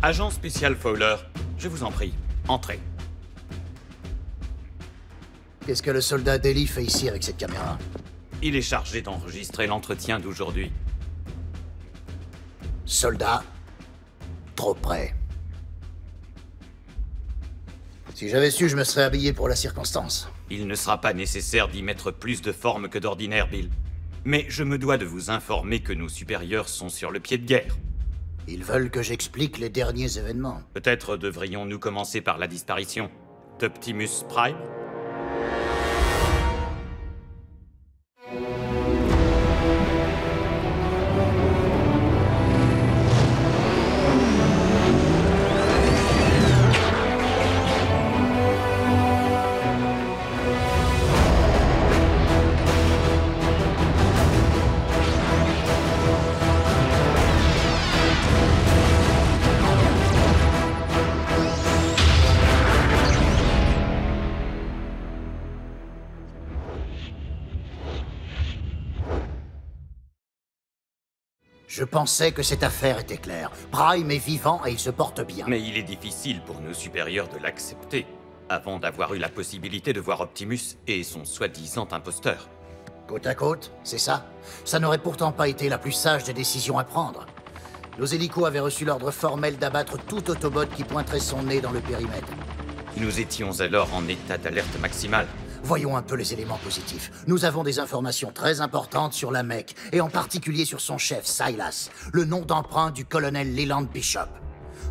Agent spécial Fowler, je vous en prie, entrez. Qu'est-ce que le soldat Daly fait ici avec cette caméra? Il est chargé d'enregistrer l'entretien d'aujourd'hui. Soldat, trop près. Si j'avais su, je me serais habillé pour la circonstance. Il ne sera pas nécessaire d'y mettre plus de forme que d'ordinaire, Bill. Mais je me dois de vous informer que nos supérieurs sont sur le pied de guerre. Ils veulent que j'explique les derniers événements. Peut-être devrions-nous commencer par la disparition d'Optimus Prime? Je pensais que cette affaire était claire. Prime est vivant et il se porte bien. Mais il est difficile pour nos supérieurs de l'accepter, avant d'avoir eu la possibilité de voir Optimus et son soi-disant imposteur. Côte à côte, c'est ça? Ça n'aurait pourtant pas été la plus sage des décisions à prendre. Nos hélicos avaient reçu l'ordre formel d'abattre tout Autobot qui pointerait son nez dans le périmètre. Nous étions alors en état d'alerte maximale. Voyons un peu les éléments positifs. Nous avons des informations très importantes sur la Mech, et en particulier sur son chef, Silas, le nom d'emprunt du colonel Leland Bishop.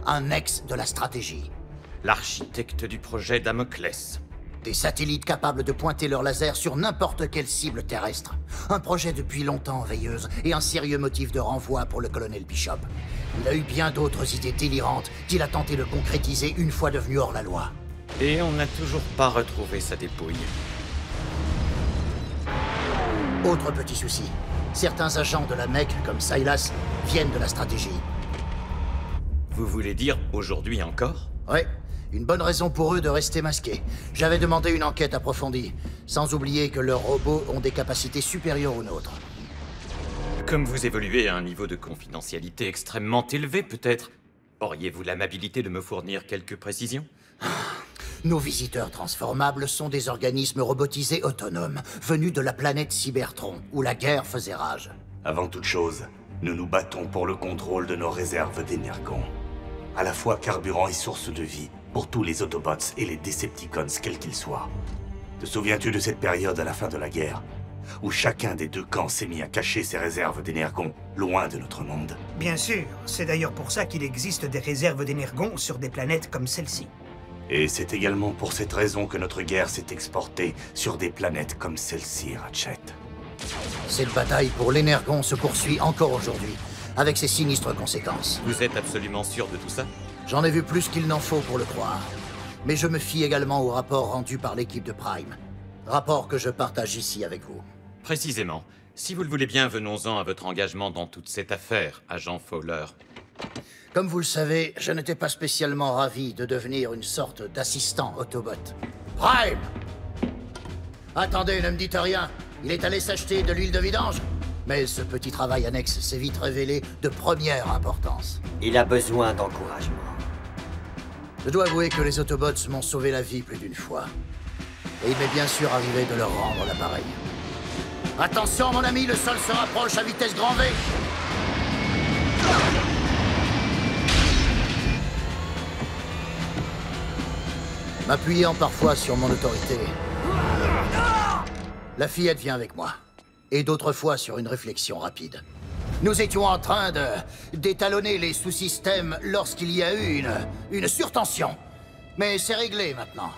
Un ex de la stratégie. L'architecte du projet Damoclès. Des satellites capables de pointer leur laser sur n'importe quelle cible terrestre. Un projet depuis longtemps en veilleuse, et un sérieux motif de renvoi pour le colonel Bishop. Il a eu bien d'autres idées délirantes qu'il a tenté de concrétiser une fois devenu hors la loi. Et on n'a toujours pas retrouvé sa dépouille. Autre petit souci. Certains agents de la Mech, comme Silas, viennent de la stratégie. Vous voulez dire aujourd'hui encore? Ouais, une bonne raison pour eux de rester masqués. J'avais demandé une enquête approfondie, sans oublier que leurs robots ont des capacités supérieures aux nôtres. Comme vous évoluez à un niveau de confidentialité extrêmement élevé, peut-être auriez-vous l'amabilité de me fournir quelques précisions? Nos visiteurs transformables sont des organismes robotisés autonomes, venus de la planète Cybertron, où la guerre faisait rage. Avant toute chose, nous nous battons pour le contrôle de nos réserves d'énergon. À la fois carburant et source de vie, pour tous les Autobots et les Decepticons, quels qu'ils soient. Te souviens-tu de cette période à la fin de la guerre, où chacun des deux camps s'est mis à cacher ses réserves d'énergon, loin de notre monde? Bien sûr, c'est d'ailleurs pour ça qu'il existe des réserves d'énergon sur des planètes comme celle-ci. Et c'est également pour cette raison que notre guerre s'est exportée sur des planètes comme celle-ci, Ratchet. Cette bataille pour l'énergon se poursuit encore aujourd'hui, avec ses sinistres conséquences. Vous êtes absolument sûr de tout ça? J'en ai vu plus qu'il n'en faut pour le croire. Mais je me fie également au rapport rendu par l'équipe de Prime. Rapport que je partage ici avec vous. Précisément. Si vous le voulez bien, venons-en à votre engagement dans toute cette affaire, agent Fowler. Comme vous le savez, je n'étais pas spécialement ravi de devenir une sorte d'assistant Autobot. Prime! Attendez, ne me dites rien. Il est allé s'acheter de l'huile de vidange. Mais ce petit travail annexe s'est vite révélé de première importance. Il a besoin d'encouragement. Je dois avouer que les Autobots m'ont sauvé la vie plus d'une fois. Et il m'est bien sûr arrivé de leur rendre l'appareil. Attention mon ami, le sol se rapproche à vitesse grand V. M'appuyant parfois sur mon autorité. La fillette vient avec moi. Et d'autres fois sur une réflexion rapide. Nous étions en train d'étalonner les sous-systèmes lorsqu'il y a eu une surtension. Mais c'est réglé maintenant.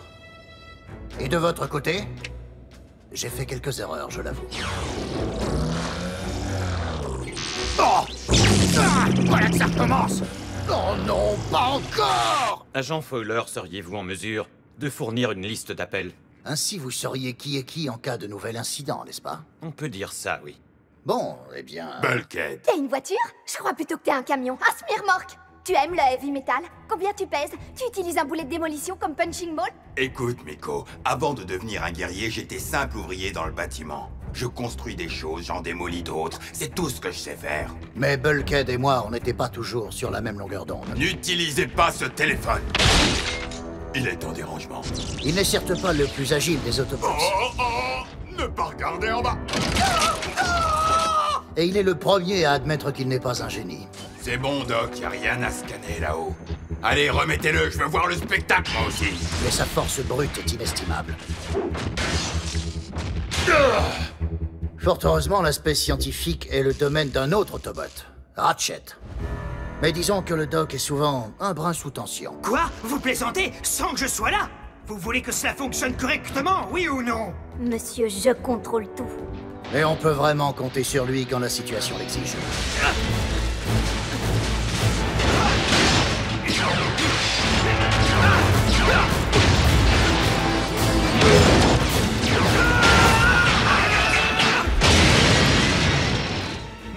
Et de votre côté, j'ai fait quelques erreurs, je l'avoue. Oh! Ah! Voilà que ça recommence! Oh non, pas encore! Agent Fowler, seriez-vous en mesure de fournir une liste d'appels? Ainsi, vous sauriez qui est qui en cas de nouvel incident, n'est-ce pas? On peut dire ça, oui. Bon, eh bien... Bulkhead. T'as une voiture? Je crois plutôt que t'es un camion. Un semi-remorque! Tu aimes le heavy metal? Combien tu pèses? Tu utilises un boulet de démolition comme punching ball? Écoute, Miko, avant de devenir un guerrier, j'étais simple ouvrier dans le bâtiment. Je construis des choses, j'en démolis d'autres. C'est tout ce que je sais faire. Mais Bulkhead et moi, on n'était pas toujours sur la même longueur d'onde. N'utilisez pas ce téléphone. Il est en dérangement. Il n'est certes pas le plus agile des Autobots. Ne pas regarder en bas. Et il est le premier à admettre qu'il n'est pas un génie. C'est bon, Doc, y a rien à scanner là-haut. Allez, remettez-le, je veux voir le spectacle, moi aussi. Mais sa force brute est inestimable. Fort heureusement, l'aspect scientifique est le domaine d'un autre Autobot, Ratchet. Mais disons que le Doc est souvent un brin sous tension. Quoi? Vous plaisantez sans que je sois là? Vous voulez que cela fonctionne correctement, oui ou non? Monsieur, je contrôle tout. Mais on peut vraiment compter sur lui quand la situation l'exige.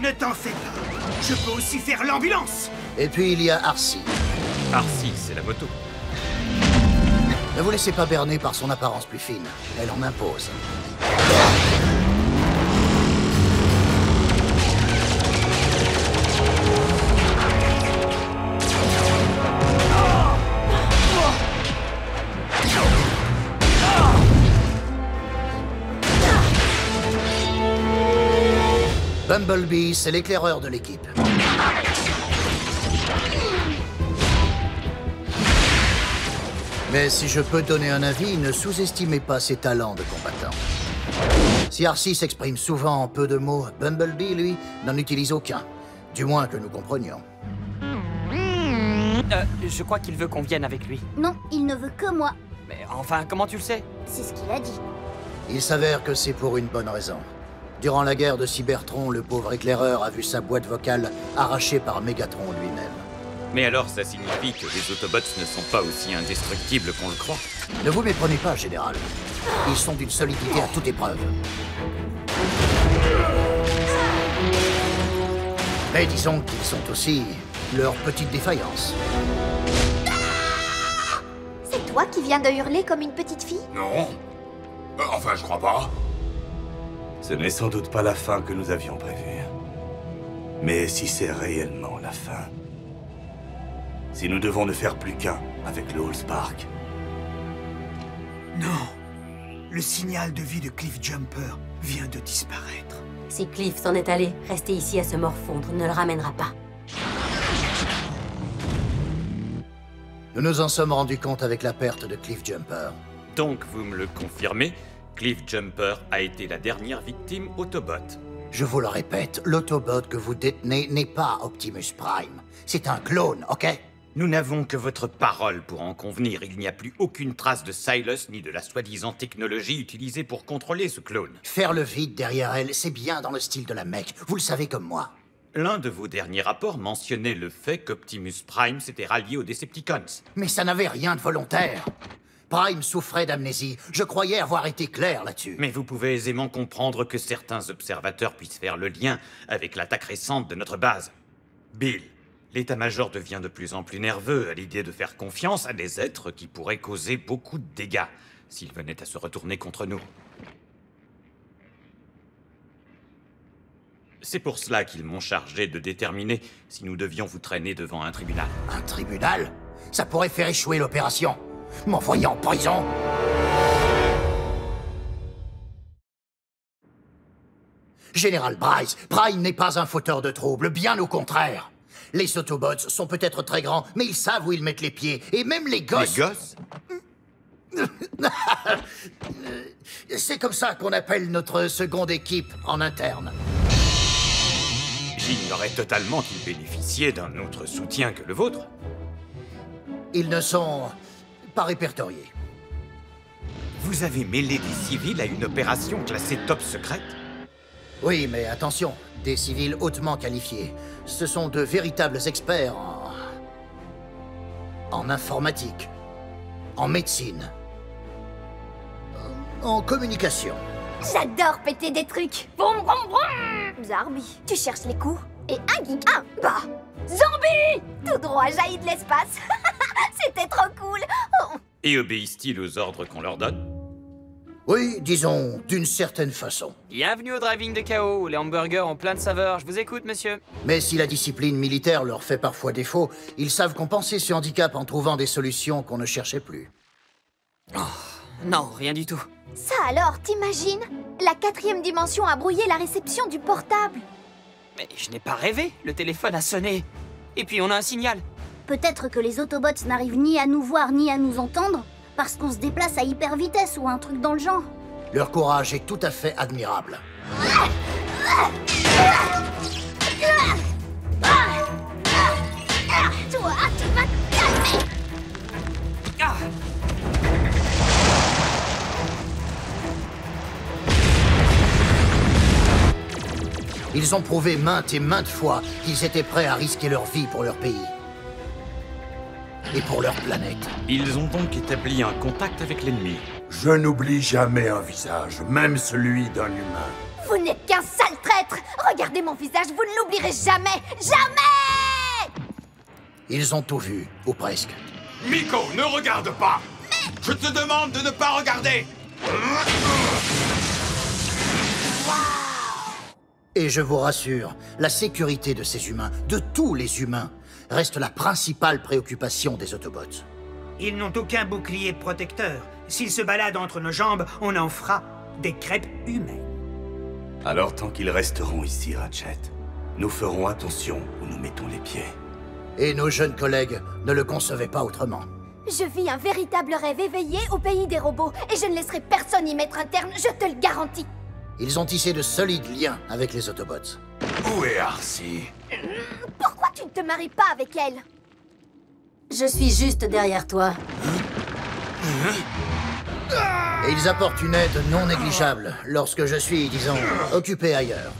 Ne t'en fais pas. Je peux aussi faire l'ambulance. Et puis il y a Arcee. Arcee, c'est la moto. Ne vous laissez pas berner par son apparence plus fine. Elle en impose. Bumblebee, c'est l'éclaireur de l'équipe. Mais si je peux donner un avis, ne sous-estimez pas ses talents de combattant. Si Arcee s'exprime souvent en peu de mots, Bumblebee, lui, n'en utilise aucun. Du moins que nous comprenions. Je crois qu'il veut qu'on vienne avec lui. Non, il ne veut que moi. Mais enfin, comment tu le sais? C'est ce qu'il a dit. Il s'avère que c'est pour une bonne raison. Durant la guerre de Cybertron, le pauvre éclaireur a vu sa boîte vocale arrachée par Megatron lui-même. Mais alors ça signifie que les Autobots ne sont pas aussi indestructibles qu'on le croit. Ne vous méprenez pas, Général. Ils sont d'une solidité à toute épreuve. Mais disons qu'ils sont aussi leur petite défaillance. C'est toi qui viens de hurler comme une petite fille? Non. Enfin, je crois pas. Ce n'est sans doute pas la fin que nous avions prévue. Mais si c'est réellement la fin... Si nous devons ne faire plus qu'un avec le Allspark... Non. Le signal de vie de Cliff Jumper vient de disparaître. Si Cliff s'en est allé, rester ici à se morfondre ne le ramènera pas. Nous nous en sommes rendus compte avec la perte de Cliff Jumper. Donc vous me le confirmez, Cliff Jumper a été la dernière victime Autobot. Je vous le répète, l'Autobot que vous détenez n'est pas Optimus Prime. C'est un clone, ok? Nous n'avons que votre parole pour en convenir. Il n'y a plus aucune trace de Silas ni de la soi-disant technologie utilisée pour contrôler ce clone. Faire le vide derrière elle, c'est bien dans le style de la mec. Vous le savez comme moi. L'un de vos derniers rapports mentionnait le fait qu'Optimus Prime s'était rallié aux Decepticons. Mais ça n'avait rien de volontaire. Prime souffrait d'amnésie. Je croyais avoir été clair là-dessus. Mais vous pouvez aisément comprendre que certains observateurs puissent faire le lien avec l'attaque récente de notre base. Bill, l'état-major devient de plus en plus nerveux à l'idée de faire confiance à des êtres qui pourraient causer beaucoup de dégâts s'ils venaient à se retourner contre nous. C'est pour cela qu'ils m'ont chargé de déterminer si nous devions vous traîner devant un tribunal. Un tribunal? Ça pourrait faire échouer l'opération. M'envoyer en prison. Général Bryce, Prime n'est pas un fauteur de troubles, bien au contraire. Les Autobots sont peut-être très grands, mais ils savent où ils mettent les pieds, et même les gosses... Les gosses? C'est comme ça qu'on appelle notre seconde équipe en interne. J'ignorais totalement qu'ils bénéficiaient d'un autre soutien que le vôtre. Ils ne sont pas répertoriés. Vous avez mêlé des civils à une opération classée top secrète? Oui, mais attention, des civils hautement qualifiés. Ce sont de véritables experts en informatique, en médecine, en communication. J'adore péter des trucs. Vroom, vroom, vroom. Zarbi, tu cherches les coups? Et un geek. Ah, bah Zombie! Tout droit jaillit de l'espace. C'était trop cool. Oh. Et obéissent-ils aux ordres qu'on leur donne? Oui, disons, d'une certaine façon. Bienvenue au driving de chaos, où les hamburgers ont plein de saveurs. Je vous écoute, monsieur. Mais si la discipline militaire leur fait parfois défaut, ils savent compenser ce handicap en trouvant des solutions qu'on ne cherchait plus. Oh, non, rien du tout. Ça alors, t'imagines? La 4e dimension a brouillé la réception du portable. Mais je n'ai pas rêvé, le téléphone a sonné. Et puis on a un signal. Peut-être que les Autobots n'arrivent ni à nous voir ni à nous entendre, parce qu'on se déplace à hyper vitesse ou un truc dans le genre. Leur courage est tout à fait admirable. Toi, tu vas te calmer! Ah! Ils ont prouvé maintes et maintes fois qu'ils étaient prêts à risquer leur vie pour leur pays. Et pour leur planète. Ils ont donc établi un contact avec l'ennemi. Je n'oublie jamais un visage, même celui d'un humain. Vous n'êtes qu'un sale traître! Regardez mon visage, vous ne l'oublierez jamais! Jamais! Ils ont tout vu, ou presque. Miko, ne regarde pas! Je te demande de ne pas regarder! Et je vous rassure, la sécurité de ces humains, de tous les humains, reste la principale préoccupation des Autobots. Ils n'ont aucun bouclier protecteur. S'ils se baladent entre nos jambes, on en fera des crêpes humaines. Alors tant qu'ils resteront ici, Ratchet, nous ferons attention où nous mettons les pieds. Et nos jeunes collègues ne le concevaient pas autrement. Je vis un véritable rêve éveillé au pays des robots, et je ne laisserai personne y mettre un terme, je te le garantis. Ils ont tissé de solides liens avec les Autobots. Où est Arcee? Pourquoi tu ne te maries pas avec elle? Je suis juste derrière toi. Et ils apportent une aide non négligeable lorsque je suis, disons, occupé ailleurs.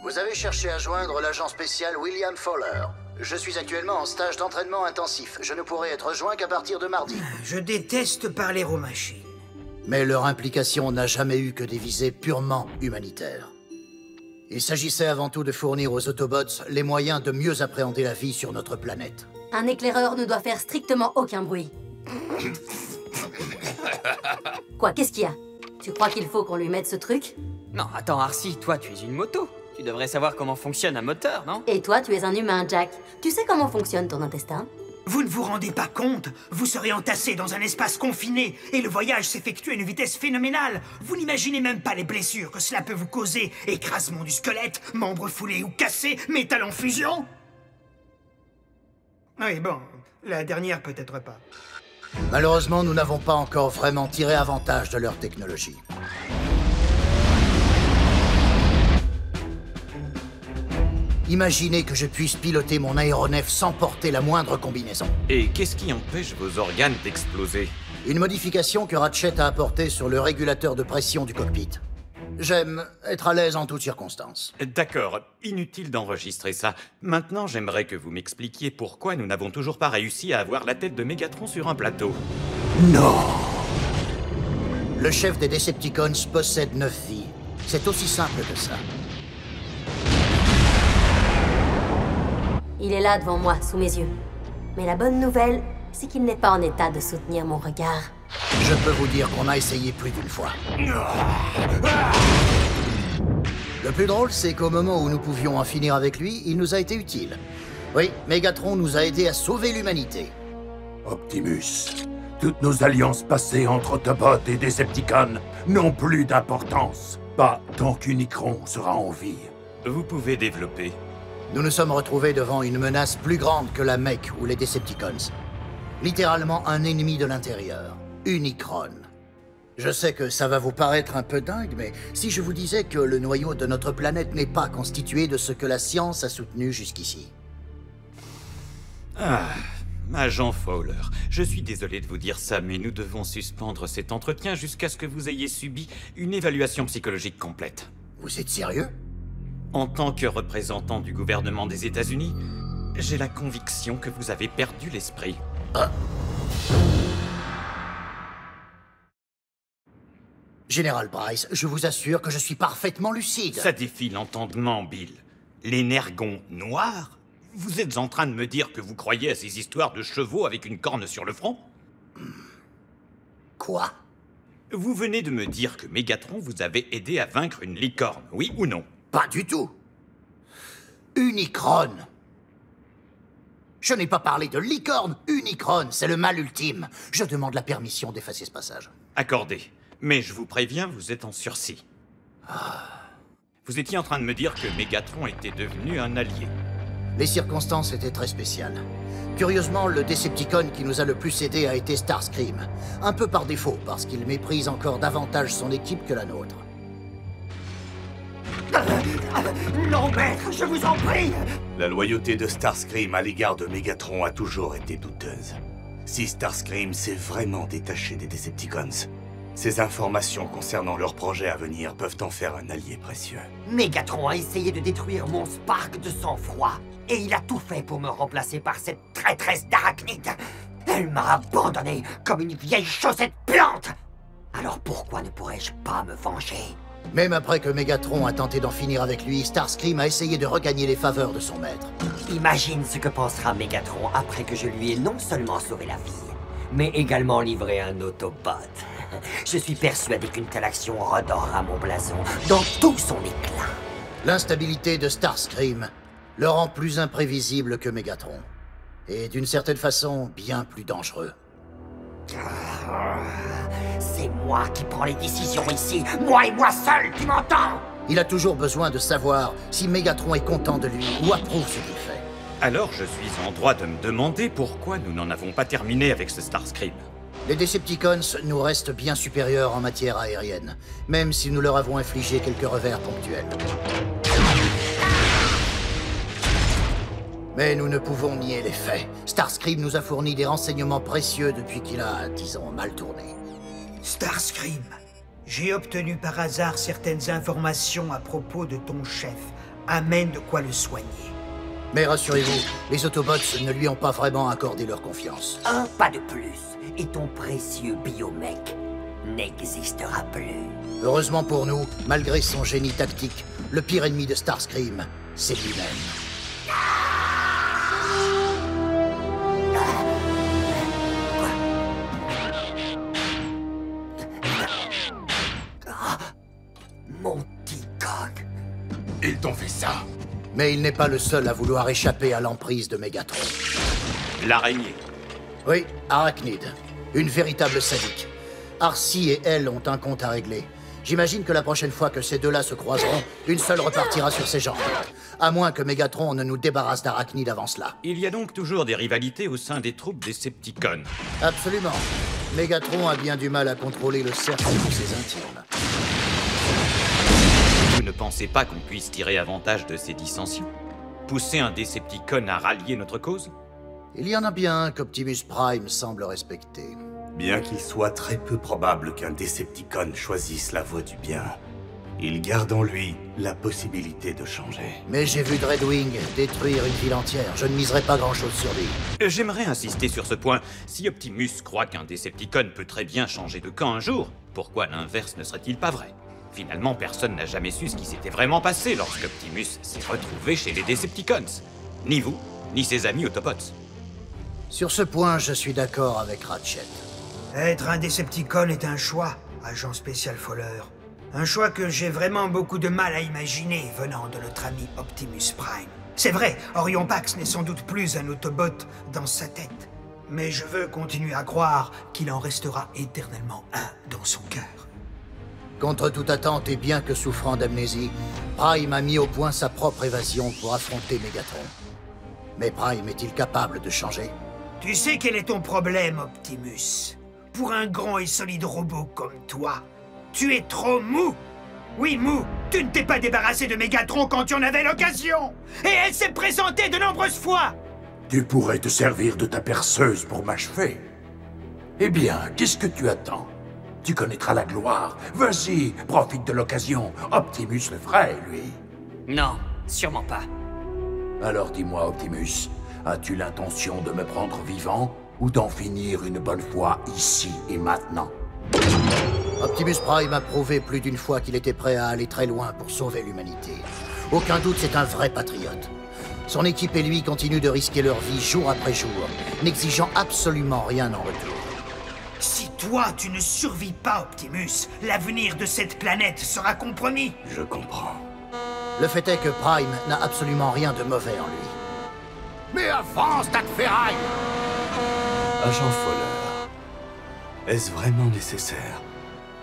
Vous avez cherché à joindre l'agent spécial William Fowler. Je suis actuellement en stage d'entraînement intensif. Je ne pourrai être joint qu'à partir de mardi. Je déteste parler aux machines. Mais leur implication n'a jamais eu que des visées purement humanitaires. Il s'agissait avant tout de fournir aux Autobots les moyens de mieux appréhender la vie sur notre planète. Un éclaireur ne doit faire strictement aucun bruit. Quoi, qu'est-ce qu'il y a? Tu crois qu'il faut qu'on lui mette ce truc? Non, attends, Arcee, toi, tu es une moto. Tu devrais savoir comment fonctionne un moteur, non? Et toi, tu es un humain, Jack. Tu sais comment fonctionne ton intestin? Vous ne vous rendez pas compte? Vous serez entassé dans un espace confiné et le voyage s'effectue à une vitesse phénoménale. Vous n'imaginez même pas les blessures que cela peut vous causer. Écrasement du squelette, membres foulés ou cassés, métal en fusion. Oui, bon, la dernière peut-être pas. Malheureusement, nous n'avons pas encore vraiment tiré avantage de leur technologie. Imaginez que je puisse piloter mon aéronef sans porter la moindre combinaison. Et qu'est-ce qui empêche vos organes d'exploser? Une modification que Ratchet a apportée sur le régulateur de pression du cockpit. J'aime être à l'aise en toutes circonstances. D'accord, inutile d'enregistrer ça. Maintenant, j'aimerais que vous m'expliquiez pourquoi nous n'avons toujours pas réussi à avoir la tête de Megatron sur un plateau. Non! Le chef des Decepticons possède 9 vies. C'est aussi simple que ça. Il est là devant moi, sous mes yeux. Mais la bonne nouvelle, c'est qu'il n'est pas en état de soutenir mon regard. Je peux vous dire qu'on a essayé plus d'une fois. Le plus drôle, c'est qu'au moment où nous pouvions en finir avec lui, il nous a été utile. Oui, Megatron nous a aidés à sauver l'humanité. Optimus, toutes nos alliances passées entre Autobots et Decepticons n'ont plus d'importance. Pas tant qu'Unicron sera en vie. Vous pouvez développer. Nous nous sommes retrouvés devant une menace plus grande que la Mech ou les Decepticons. Littéralement un ennemi de l'intérieur. Unicron. Je sais que ça va vous paraître un peu dingue, mais si je vous disais que le noyau de notre planète n'est pas constitué de ce que la science a soutenu jusqu'ici. Ah, agent Fowler, je suis désolé de vous dire ça, mais nous devons suspendre cet entretien jusqu'à ce que vous ayez subi une évaluation psychologique complète. Vous êtes sérieux? En tant que représentant du gouvernement des États-Unis, j'ai la conviction que vous avez perdu l'esprit. Ah. Général Bryce, je vous assure que je suis parfaitement lucide. Ça défie l'entendement, Bill. L'énergon noir? Vous êtes en train de me dire que vous croyez à ces histoires de chevaux avec une corne sur le front? Quoi? Vous venez de me dire que Mégatron vous avait aidé à vaincre une licorne, oui ou non? Pas du tout. Unicron. Je n'ai pas parlé de licorne. Unicron, c'est le mal ultime. Je demande la permission d'effacer ce passage. Accordé. Mais je vous préviens, vous êtes en sursis. Vous étiez en train de me dire que Mégatron était devenu un allié. Les circonstances étaient très spéciales. Curieusement, le Decepticon qui nous a le plus aidé a été Starscream. Un peu par défaut, parce qu'il méprise encore davantage son équipe que la nôtre. Non, maître, je vous en prie! La loyauté de Starscream à l'égard de Mégatron a toujours été douteuse. Si Starscream s'est vraiment détaché des Decepticons, ces informations concernant leurs projets à venir peuvent en faire un allié précieux. Mégatron a essayé de détruire mon Spark de sang-froid. Et il a tout fait pour me remplacer par cette traîtresse d'Arachnide. Elle m'a abandonné comme une vieille chaussette puante. Alors pourquoi ne pourrais-je pas me venger? Même après que Mégatron a tenté d'en finir avec lui, Starscream a essayé de regagner les faveurs de son maître. Imagine ce que pensera Mégatron après que je lui ai non seulement sauvé la vie, mais également livré un Autobot. Je suis persuadé qu'une telle action redorera mon blason dans tout son éclat. L'instabilité de Starscream le rend plus imprévisible que Mégatron. Et d'une certaine façon, bien plus dangereux. C'est moi qui prends les décisions ici, moi et moi seul, tu m'entends? Il a toujours besoin de savoir si Mégatron est content de lui ou approuve ce qu'il fait. Alors je suis en droit de me demander pourquoi nous n'en avons pas terminé avec ce Starscream. Les Decepticons nous restent bien supérieurs en matière aérienne, même si nous leur avons infligé quelques revers ponctuels. Mais nous ne pouvons nier les faits. Starscream nous a fourni des renseignements précieux depuis qu'il a, disons, mal tourné. Starscream, j'ai obtenu par hasard certaines informations à propos de ton chef. Amène de quoi le soigner. Mais rassurez-vous, les Autobots ne lui ont pas vraiment accordé leur confiance. Un pas de plus, et ton précieux biomech n'existera plus. Heureusement pour nous, malgré son génie tactique, le pire ennemi de Starscream, c'est lui-même. Mon petit coq. Ils t'ont fait ça. Mais il n'est pas le seul à vouloir échapper à l'emprise de Mégatron. L'araignée. Oui, Arachnide. Une véritable sadique. Arcee et elle ont un compte à régler. J'imagine que la prochaine fois que ces deux-là se croiseront, une seule repartira sur ses jambes. À moins que Mégatron ne nous débarrasse d'Arachnide avant cela. Il y a donc toujours des rivalités au sein des troupes Decepticons. Absolument. Mégatron a bien du mal à contrôler le cercle de ses intimes. Vous ne pensez pas qu'on puisse tirer avantage de ces dissensions? Pousser un Decepticon à rallier notre cause? Il y en a bien un qu'Optimus Prime semble respecter. Bien qu'il soit très peu probable qu'un Decepticon choisisse la voie du bien, il garde en lui la possibilité de changer. Mais j'ai vu Dreadwing détruire une ville entière. Je ne miserai pas grand-chose sur lui. J'aimerais insister sur ce point. Si Optimus croit qu'un Decepticon peut très bien changer de camp un jour, pourquoi l'inverse ne serait-il pas vrai? Finalement, personne n'a jamais su ce qui s'était vraiment passé lorsque Optimus s'est retrouvé chez les Decepticons. Ni vous, ni ses amis Autobots. Sur ce point, je suis d'accord avec Ratchet. Être un Decepticon est un choix, agent spécial Fowler. Un choix que j'ai vraiment beaucoup de mal à imaginer venant de notre ami Optimus Prime. C'est vrai, Orion Pax n'est sans doute plus un Autobot dans sa tête. Mais je veux continuer à croire qu'il en restera éternellement un dans son cœur. Contre toute attente et bien que souffrant d'amnésie, Prime a mis au point sa propre évasion pour affronter Mégatron. Mais Prime est-il capable de changer? Tu sais quel est ton problème, Optimus? Pour un grand et solide robot comme toi, tu es trop mou. Oui, mou, tu ne t'es pas débarrassé de Mégatron quand tu en avais l'occasion. Et elle s'est présentée de nombreuses fois. Tu pourrais te servir de ta perceuse pour m'achever. Eh bien, qu'est-ce que tu attends? Tu connaîtras la gloire. Vas-y, profite de l'occasion. Optimus le ferait, lui. Non, sûrement pas. Alors dis-moi, Optimus, as-tu l'intention de me prendre vivant ou d'en finir une bonne fois ici et maintenant? Optimus Prime a prouvé plus d'une fois qu'il était prêt à aller très loin pour sauver l'humanité. Aucun doute, c'est un vrai patriote. Son équipe et lui continuent de risquer leur vie jour après jour, n'exigeant absolument rien en retour. Si toi, tu ne survis pas, Optimus, l'avenir de cette planète sera compromis. Je comprends. Le fait est que Prime n'a absolument rien de mauvais en lui. Mais avance, tas de ferraille! Agent Fowler, est-ce vraiment nécessaire?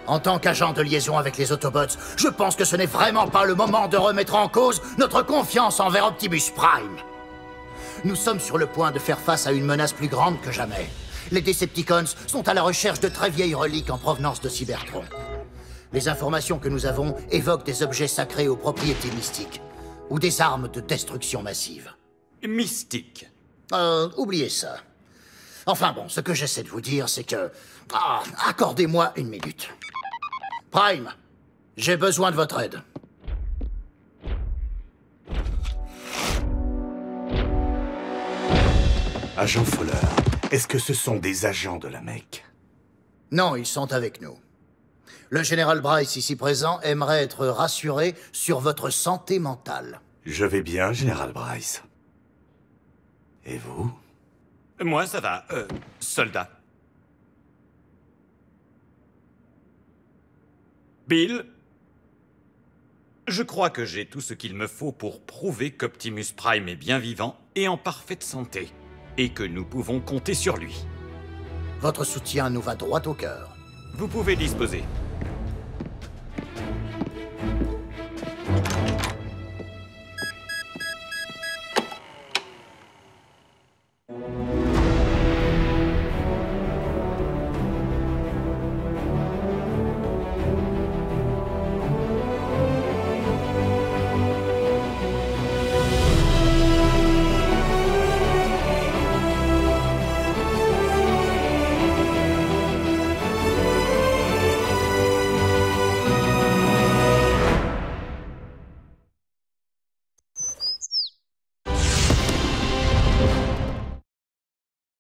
En tant qu'agent de liaison avec les Autobots, je pense que ce n'est vraiment pas le moment de remettre en cause notre confiance envers Optimus Prime. Nous sommes sur le point de faire face à une menace plus grande que jamais. Les Decepticons sont à la recherche de très vieilles reliques en provenance de Cybertron. Les informations que nous avons évoquent des objets sacrés aux propriétés mystiques, ou des armes de destruction massive. Mystique. Oubliez ça. Enfin bon, ce que j'essaie de vous dire, c'est que... accordez-moi une minute. Prime, j'ai besoin de votre aide. Agent Fowler, est-ce que ce sont des agents de la Mech? Non, ils sont avec nous. Le général Bryce, ici présent, aimerait être rassuré sur votre santé mentale. Je vais bien, général Bryce. Et vous? Moi, ça va, soldat. Bill, je crois que j'ai tout ce qu'il me faut pour prouver qu'Optimus Prime est bien vivant et en parfaite santé, et que nous pouvons compter sur lui. Votre soutien nous va droit au cœur. Vous pouvez disposer.